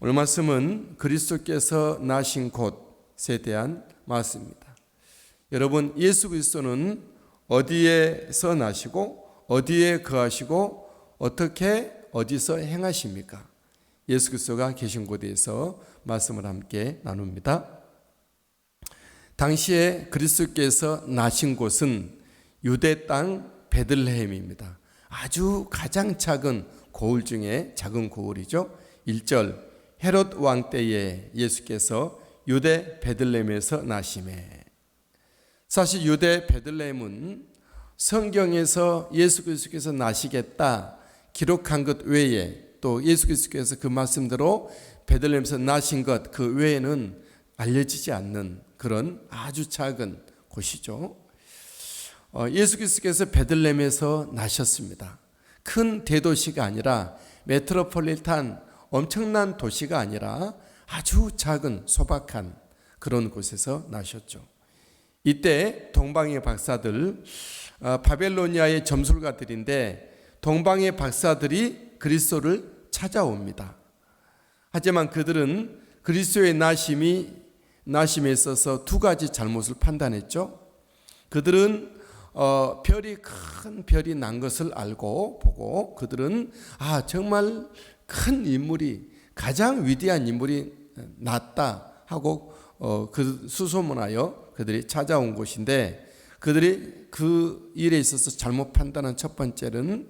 오늘 말씀은 그리스도께서 나신 곳에 대한 말씀입니다. 여러분, 예수 그리스도는 어디에서 나시고 어디에 거하시고 어떻게 어디서 행하십니까? 예수 그리스도가 계신 곳에서 말씀을 함께 나눕니다. 당시에 그리스도께서 나신 곳은 유대 땅 베들레헴입니다. 아주 가장 작은 고을 중에 작은 고을이죠. 1절 헤롯 왕 때에 예수께서 유대 베들레헴에서 나시매. 사실 유대 베들레헴은 성경에서 예수 그리스도께서 나시겠다 기록한 것 외에 또 예수 그리스도께서 그 말씀대로 베들레헴에서 나신 것 그 외에는 알려지지 않는 그런 아주 작은 곳이죠. 예수 그리스도께서 베들레헴에서 나셨습니다. 큰 대도시가 아니라 메트로폴리탄 엄청난 도시가 아니라 아주 작은 소박한 그런 곳에서 나셨죠. 이때 동방의 박사들, 바벨로니아의 점술가들인데 동방의 박사들이 그리스도를 찾아옵니다. 하지만 그들은 그리스도의 나심에 있어서 두 가지 잘못을 판단했죠. 그들은 큰 별이 난 것을 알고 보고 그들은 정말 큰 인물이 가장 위대한 인물이 났다 하고 그 수소문하여 그들이 찾아온 곳인데 그들이 그 일에 있어서 잘못 판단한 첫 번째는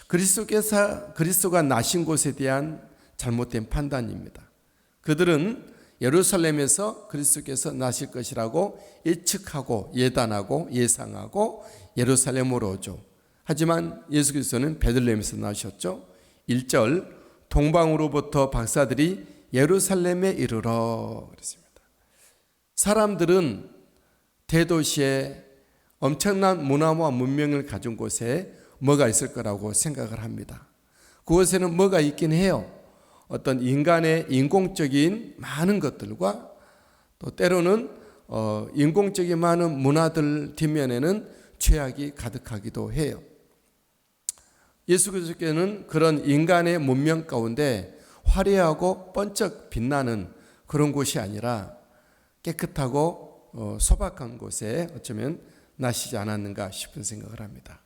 그리스도가 나신 곳에 대한 잘못된 판단입니다. 그들은 예루살렘에서 그리스도께서 나실 것이라고 예측하고 예단하고 예상하고 예루살렘으로 오죠. 하지만 예수 그리스도는 베들레헴에서 나셨죠. 1절 동방으로부터 박사들이 예루살렘에 이르러 그랬습니다. 사람들은 대도시에 엄청난 문화와 문명을 가진 곳에 뭐가 있을 거라고 생각을 합니다. 그곳에는 뭐가 있긴 해요. 어떤 인간의 인공적인 많은 것들과 또 때로는 인공적인 많은 문화들 뒷면에는 죄악이 가득하기도 해요. 예수 그리스도께는 그런 인간의 문명 가운데 화려하고 번쩍 빛나는 그런 곳이 아니라 깨끗하고 소박한 곳에 어쩌면 나시지 않았는가 싶은 생각을 합니다.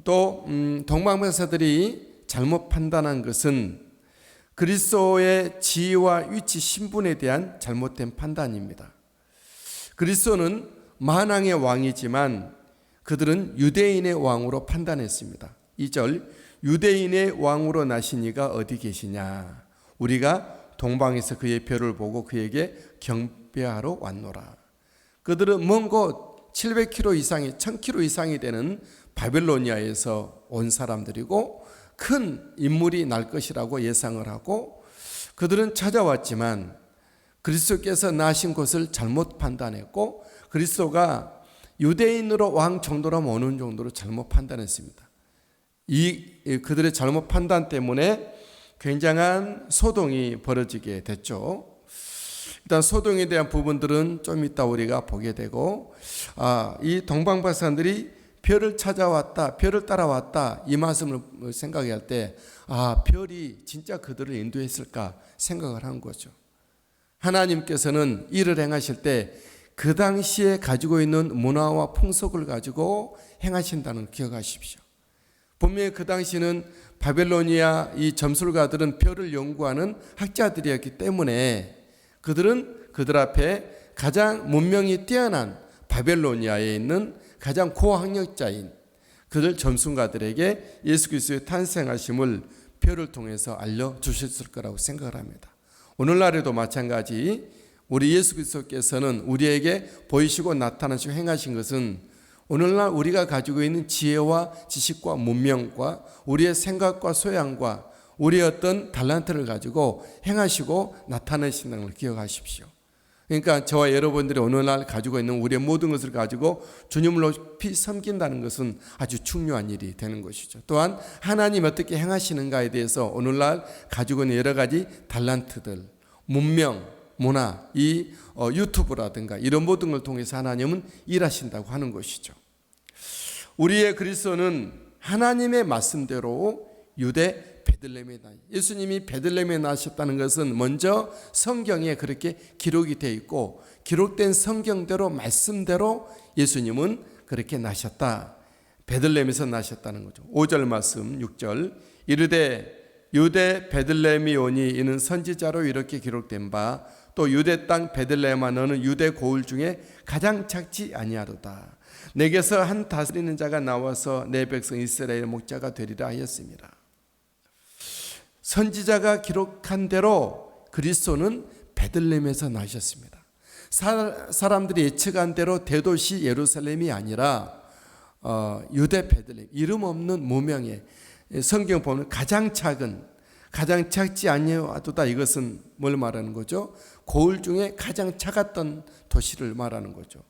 또 동방박사들이 잘못 판단한 것은 그리스도의 지위와 위치 신분에 대한 잘못된 판단입니다. 그리스도는 만왕의 왕이지만 그들은 유대인의 왕으로 판단했습니다. 2절 유대인의 왕으로 나신 이가 어디 계시냐? 우리가 동방에서 그의 별을 보고 그에게 경배하러 왔노라. 그들은 먼 곳 700km 이상이 1000km 이상이 되는 바벨로니아에서 온 사람들이고 큰 인물이 날 것이라고 예상을 하고 그들은 찾아왔지만 그리스도께서 나신 곳을 잘못 판단했고 그리스도가 유대인으로 왕 정도라면 어느 정도로 잘못 판단했습니다. 그들의 잘못 판단 때문에 굉장한 소동이 벌어지게 됐죠. 일단 소동에 대한 부분들은 좀 이따 우리가 보게 되고 이 동방박사들이 별을 찾아왔다, 별을 따라왔다 이 말씀을 생각할 때 별이 진짜 그들을 인도했을까 생각을 한 거죠. 하나님께서는 일을 행하실 때 그 당시에 가지고 있는 문화와 풍속을 가지고 행하신다는 걸 기억하십시오. 분명히 그 당시는 바벨로니아 이 점술가들은 별을 연구하는 학자들이었기 때문에 그들은 그들 앞에 가장 문명이 뛰어난 바벨로니아에 있는 가장 고학력자인 그들 점술가들에게 예수 그리스도의 탄생하심을 별을 통해서 알려주셨을 거라고 생각을 합니다. 오늘날에도 마찬가지 우리 예수 그리스도께서는 우리에게 보이시고 나타나시고 행하신 것은 오늘날 우리가 가지고 있는 지혜와 지식과 문명과 우리의 생각과 소양과 우리의 어떤 달란트를 가지고 행하시고 나타내신다는 걸 기억하십시오. 그러니까 저와 여러분들이 오늘날 가지고 있는 우리의 모든 것을 가지고 주님을 높이 섬긴다는 것은 아주 중요한 일이 되는 것이죠. 또한 하나님 어떻게 행하시는가에 대해서 오늘날 가지고 있는 여러 가지 달란트들, 문명, 문화, 이 유튜브라든가 이런 모든 걸 통해서 하나님은 일하신다고 하는 것이죠. 우리의 그리스도는 하나님의 말씀대로 유대 예수님이 베들레헴에 나셨다는 것은 먼저 성경에 그렇게 기록이 되어 있고, 기록된 성경대로 말씀대로 예수님은 그렇게 나셨다. 베들레헴에서 나셨다는 거죠. 5절 말씀 6절 이르되 유대 베들레헴이오니 이는 선지자로 이렇게 기록된 바 또 유대 땅 베들레헴아 너는 유대 고을 중에 가장 작지 아니하도다. 내게서 한 다스리는 자가 나와서 내 백성 이스라엘의 목자가 되리라 하였습니다. 선지자가 기록한 대로 그리스도는 베들레헴에서 나셨습니다. 사람들이 예측한 대로 대도시 예루살렘이 아니라 유대 베들레헴, 이름 없는 무명의, 성경 보면 가장 작지 아니하도다. 이것은 뭘 말하는 거죠? 고을 중에 가장 작았던 도시를 말하는 거죠.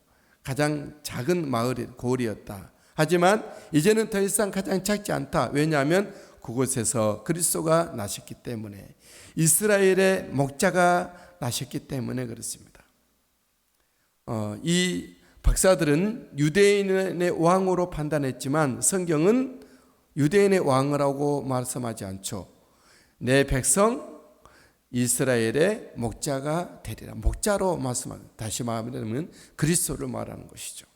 가장 작은 마을이 고을이었다. 하지만 이제는 더 이상 가장 작지 않다. 왜냐하면 그곳에서 그리스도가 나셨기 때문에, 이스라엘의 목자가 나셨기 때문에 그렇습니다. 이 박사들은 유대인의 왕으로 판단했지만 성경은 유대인의 왕이라고 말씀하지 않죠. 내 백성 이스라엘의 목자가 되리라. 목자로 말씀합니다. 다시 말하면 그리스도를 말하는 것이죠.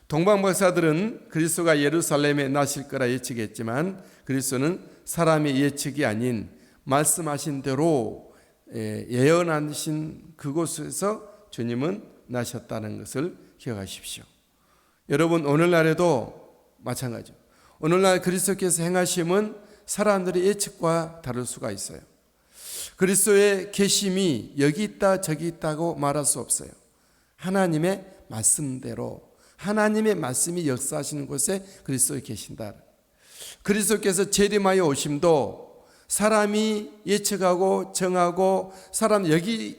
동방 박사들은 그리스도가 예루살렘에 나실 거라 예측했지만 그리스도는 사람의 예측이 아닌 말씀하신 대로 예언하신 그곳에서 주님은 나셨다는 것을 기억하십시오. 여러분, 오늘날에도 마찬가지죠. 오늘날 그리스도께서 행하심은 사람들의 예측과 다를 수가 있어요. 그리스도의 계심이 여기 있다 저기 있다고 말할 수 없어요. 하나님의 말씀대로, 하나님의 말씀이 역사하시는 곳에 그리스도 계신다. 그리스도께서 재림하여 오심도 사람이 예측하고 정하고 사람 여기로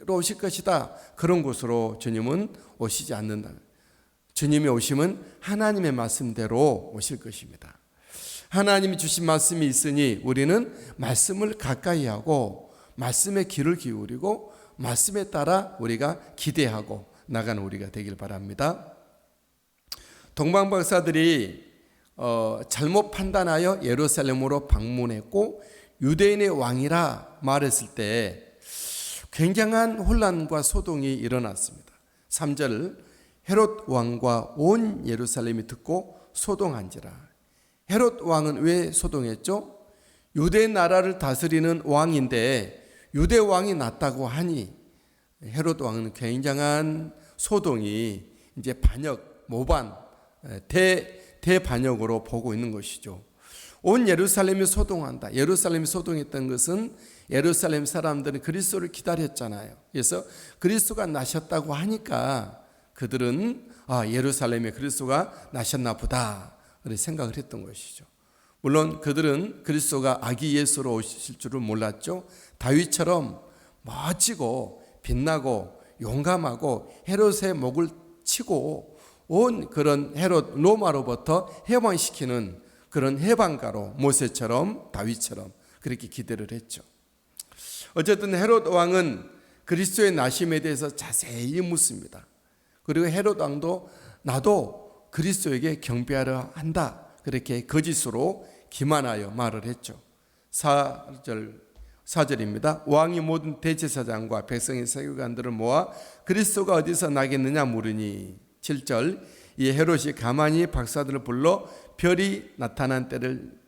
오실 것이다, 그런 곳으로 주님은 오시지 않는다. 주님이 오심은 하나님의 말씀대로 오실 것입니다. 하나님이 주신 말씀이 있으니 우리는 말씀을 가까이 하고 말씀에 귀를 기울이고 말씀에 따라 우리가 기대하고 나가는 우리가 되길 바랍니다. 동방 박사들이 잘못 판단하여 예루살렘으로 방문했고 유대인의 왕이라 말했을 때 굉장한 혼란과 소동이 일어났습니다. 3절 헤롯 왕과 온 예루살렘이 듣고 소동한지라. 헤롯 왕은 왜 소동했죠? 유대 나라를 다스리는 왕인데 유대 왕이 났다고 하니 헤롯 왕은 굉장한 소동이 이제 반역, 모반, 대반역으로 보고 있는 것이죠. 온 예루살렘이 소동한다. 예루살렘이 소동했던 것은 예루살렘 사람들은 그리스도를 기다렸잖아요. 그래서 그리스도가 나셨다고 하니까 그들은 예루살렘에 그리스도가 나셨나 보다 생각을 했던 것이죠. 물론 그들은 그리스도가 아기 예수로 오실 줄은 몰랐죠. 다윗처럼 멋지고 빛나고 용감하고 헤롯의 목을 치고 온 그런 헤롯 로마로부터 해방시키는 그런 해방가로 모세처럼 다윗처럼 그렇게 기대를 했죠. 어쨌든 헤롯 왕은 그리스도의 나심에 대해서 자세히 묻습니다. 그리고 헤롯 왕도 나도 그리스도에게 경배하려 한다, 그렇게 거짓으로 기만하여 말을 했죠. 4절입니다. 왕이 모든 대제사장과 백성의 세교관들을 모아 그리스도가 어디서 나겠느냐 물으니. 7절 이 헤롯이 가만히 박사들을 불러 별이 나타난 때를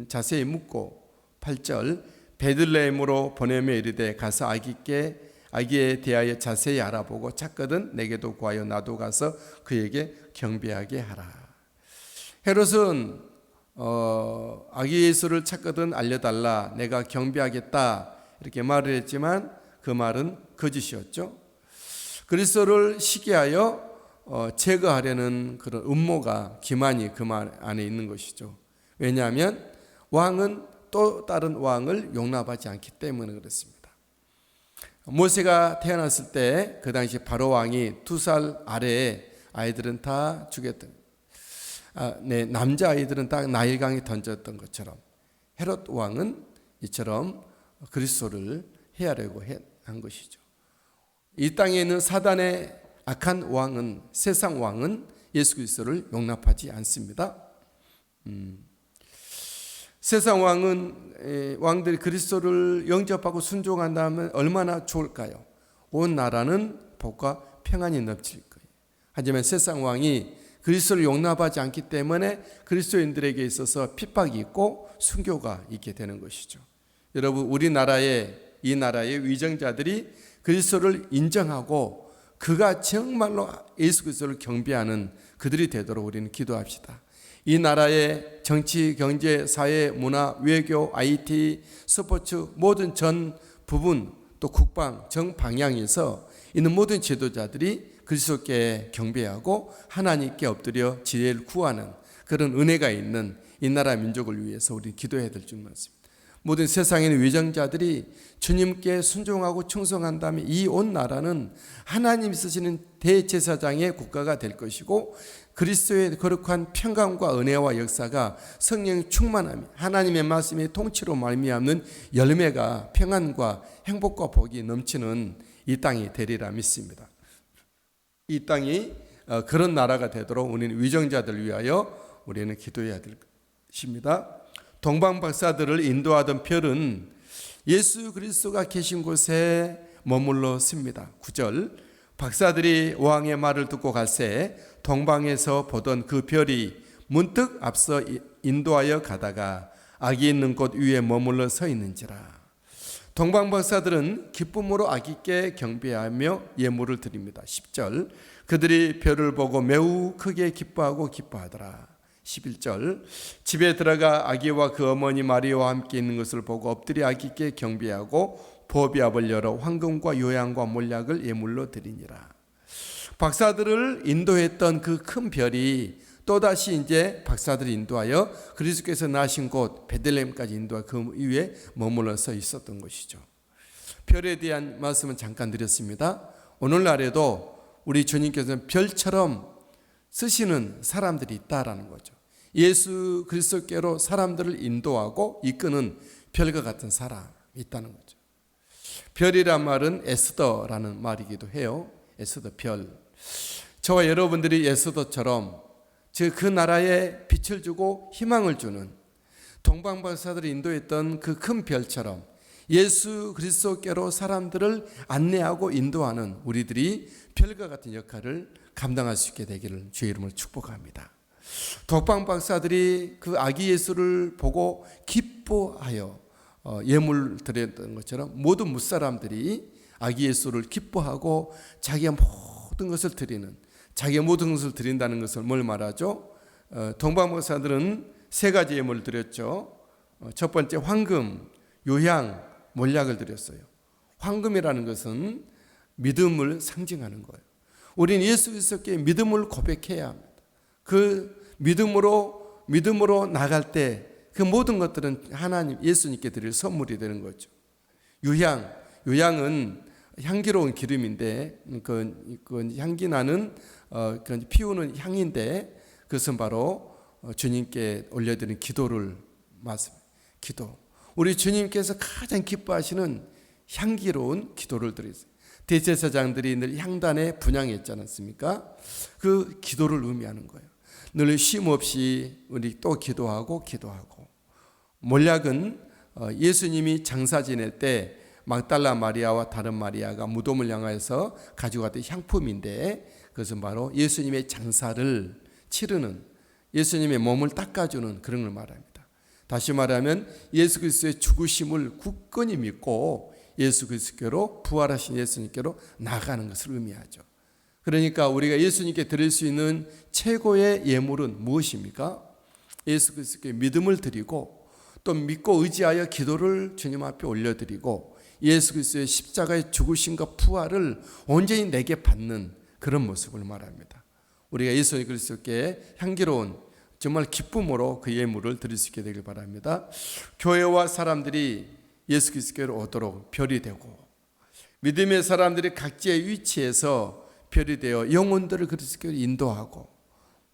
자세히 묻고 8절 베들레헴으로 보내며 이르되 가서 아기에 대하여 자세히 알아보고 찾거든 내게도 구하여 나도 가서 그에게 경배하게 하라. 헤롯은 아기 예수를 찾거든 알려달라, 내가 경배하겠다, 이렇게 말을 했지만 그 말은 거짓이었죠. 그리스도를 시기하여 제거하려는 그런 음모가, 기만이 그 말 안에 있는 것이죠. 왜냐하면 왕은 또 다른 왕을 용납하지 않기 때문에 그렇습니다. 모세가 태어났을 때 그 당시 바로 왕이 2살 아래에 아이들은 다 죽였던, 남자 아이들은 다 나일강에 던졌던 것처럼 헤롯 왕은 이처럼 그리스도를 해하려고 한 것이죠. 이 땅에 있는 사단의 악한 왕은, 세상 왕은 예수 그리스도를 용납하지 않습니다. 세상 왕들이 그리스도를 영접하고 순종한다면 얼마나 좋을까요? 온 나라는 복과 평안이 넘칠 거예요. 하지만 세상 왕이 그리스도를 용납하지 않기 때문에 그리스도인들에게 있어서 핍박이 있고 순교가 있게 되는 것이죠. 여러분, 우리나라의 이 나라의 위정자들이 그리스도를 인정하고 그가 정말로 예수 그리스도를 경배하는 그들이 되도록 우리는 기도합시다. 이 나라의 정치, 경제, 사회, 문화, 외교, IT, 스포츠 모든 전 부분 또 국방, 정 방향에서 있는 모든 지도자들이 그리스도께 경배하고 하나님께 엎드려 지혜를 구하는 그런 은혜가 있는 이 나라 민족을 위해서 우리 기도해야 될 줄 믿습니다. 모든 세상에 있는 위정자들이 주님께 순종하고 충성한다면 이 온 나라는 하나님이 쓰시는 대제사장의 국가가 될 것이고 그리스도의 거룩한 평강과 은혜와 역사가 성령의 충만함이 하나님의 말씀의 통치로 말미암는 열매가 평안과 행복과 복이 넘치는 이 땅이 되리라 믿습니다. 이 땅이 그런 나라가 되도록 우리는 위정자들을 위하여 우리는 기도해야 될 것입니다. 동방 박사들을 인도하던 별은 예수 그리스도가 계신 곳에 머물러 씁니다. 9절 박사들이 왕의 말을 듣고 갈새 동방에서 보던 그 별이 문득 앞서 인도하여 가다가 아기 있는 곳 위에 머물러 서 있는지라. 동방 박사들은 기쁨으로 아기께 경배하며 예물을 드립니다. 10절 그들이 별을 보고 매우 크게 기뻐하고 기뻐하더라. 11절 집에 들어가 아기와 그 어머니 마리아와 함께 있는 것을 보고 엎드려 아기께 경배하고 보비압을 열어 황금과 요양과 몰약을 예물로 드리니라. 박사들을 인도했던 그 큰 별이 또다시 이제 박사들을 인도하여 그리스도께서 나신 곳 베들레헴까지 인도하 그 위에 머물러서 있었던 것이죠. 별에 대한 말씀은 잠깐 드렸습니다. 오늘날에도 우리 주님께서는 별처럼 쓰시는 사람들이 있다라는 거죠. 예수 그리스도께로 사람들을 인도하고 이끄는 별과 같은 사람이 있다는 거죠. 별이란 말은 에스더라는 말이기도 해요. 에스더 별. 저와 여러분들이 에스더처럼 즉 그 나라에 빛을 주고 희망을 주는 동방박사들이 인도했던 그 큰 별처럼 예수 그리스도께로 사람들을 안내하고 인도하는 우리들이 별과 같은 역할을 감당할 수 있게 되기를 주의 이름으로 축복합니다. 동방박사들이 그 아기 예수를 보고 기뻐하여 예물 드렸던 것처럼 모든 무사람들이 아기 예수를 기뻐하고 자기의 모든 것을 드리는 자기의 모든 것을 드린다는 것을 뭘 말하죠? 동방박사들은 세 가지 예물을 드렸죠. 첫 번째 황금, 요향, 몰약을 드렸어요. 황금이라는 것은 믿음을 상징하는 거예요. 우리는 예수 그리스도께 믿음을 고백해야 합니다. 그 믿음으로 나갈 때 그 모든 것들은 하나님 예수님께 드릴 선물이 되는 거죠. 요향은 향기로운 기름인데 그 향기 나는 피우는 향인데 그것은 바로 주님께 올려드리는 기도를 말씀합니다. 기도. 우리 주님께서 가장 기뻐하시는 향기로운 기도를 드리세요. 대제사장들이 늘 향단에 분향했지 않습니까? 그 기도를 의미하는 거예요. 늘 쉼 없이 우리 또 기도하고 몰약은 예수님이 장사 지낼 때 막달라 마리아와 다른 마리아가 무덤을 향해서 가져갔던 향품인데 그것은 바로 예수님의 장사를 치르는 예수님의 몸을 닦아주는 그런 걸 말합니다. 다시 말하면 예수 그리스도의 죽으심을 굳건히 믿고 예수 그리스도께로 부활하신 예수님께로 나가는 것을 의미하죠. 그러니까 우리가 예수님께 드릴 수 있는 최고의 예물은 무엇입니까? 예수 그리스도께 믿음을 드리고 또 믿고 의지하여 기도를 주님 앞에 올려드리고 예수 그리스도의 십자가의 죽으심과 부활을 온전히 내게 받는 그런 모습을 말합니다. 우리가 예수 그리스도께 향기로운 정말 기쁨으로 그 예물을 드릴 수 있게 되길 바랍니다. 교회와 사람들이 예수 그리스도께로 오도록 별이 되고 믿음의 사람들이 각지의 위치에서 별이 되어 영혼들을 그리스도께로 인도하고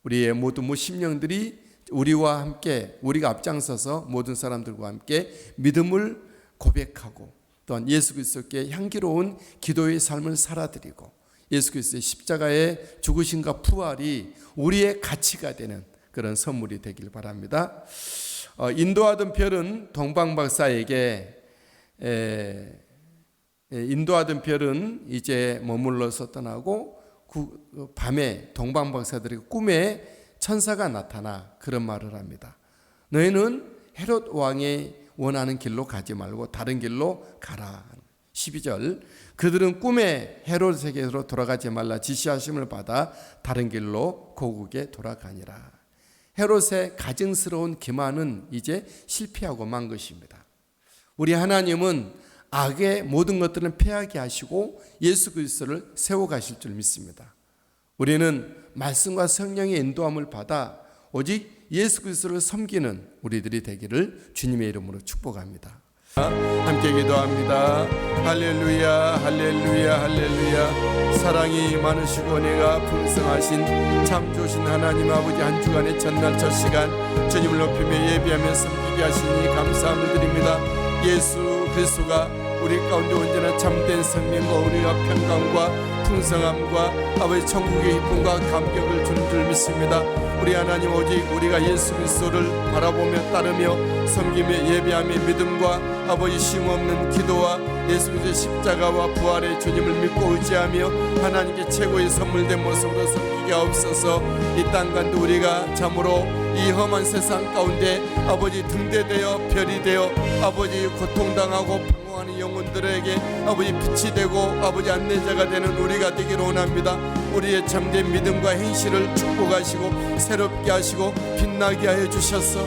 우리의 모든 심령들이 우리와 함께 우리가 앞장서서 모든 사람들과 함께 믿음을 고백하고 또한 예수 그리스도께 향기로운 기도의 삶을 살아드리고 예수 그리스도의 십자가의 죽으심과 부활이 우리의 가치가 되는 그런 선물이 되길 바랍니다. 인도하던 별은 동방박사에게 인도하던 별은 이제 머물러서 떠나고 밤에 동방박사들에게 꿈에 천사가 나타나 그런 말을 합니다. 너희는 헤롯 왕이 원하는 길로 가지 말고 다른 길로 가라. 12절 그들은 꿈에 헤롯에게로 돌아가지 말라 지시하심을 받아 다른 길로 고국에 돌아가니라. 헤롯의 가증스러운 기만은 이제 실패하고 만 것입니다. 우리 하나님은 악의 모든 것들은 패하게 하시고 예수 그리스도를 세워가실 줄 믿습니다. 우리는 말씀과 성령의 인도함을 받아 오직 예수 그리스도를 섬기는 우리들이 되기를 주님의 이름으로 축복합니다. 함께 기도합니다. 할렐루야 할렐루야 할렐루야. 사랑이 많으시고 은혜가 풍성하신 참 좋으신 하나님 아버지, 한 주간의 첫날 첫 시간 주님을 높이며 예배하며 섬기게 하시니 감사함을 드립니다. 예수 그리스도가 우리 가운데 언제나 참된 생명과 우리가 평강과 풍성함과 아버지 천국의 기쁨과 감격을 주는 줄 믿습니다. 우리 하나님, 오직 우리가 예수 그리스도를 바라보며 따르며 섬기며 예배하며 믿음과 아버지 쉼없는 기도와 예수 그리스도의 십자가와 부활의 주님을 믿고 의지하며 하나님께 최고의 선물된 모습으로 섬기게 하옵소서. 이 땅 가운데 우리가 참으로 이 험한 세상 가운데 아버지 등대되어 별이 되어 아버지 고통당하고 방황하는 영혼들에게 아버지 빛이 되고 아버지 안내자가 되는 우리가 되기를 원합니다. 우리의 참된 믿음과 행실을 축복하시고 새롭게 하시고 빛나게 하여 주셔서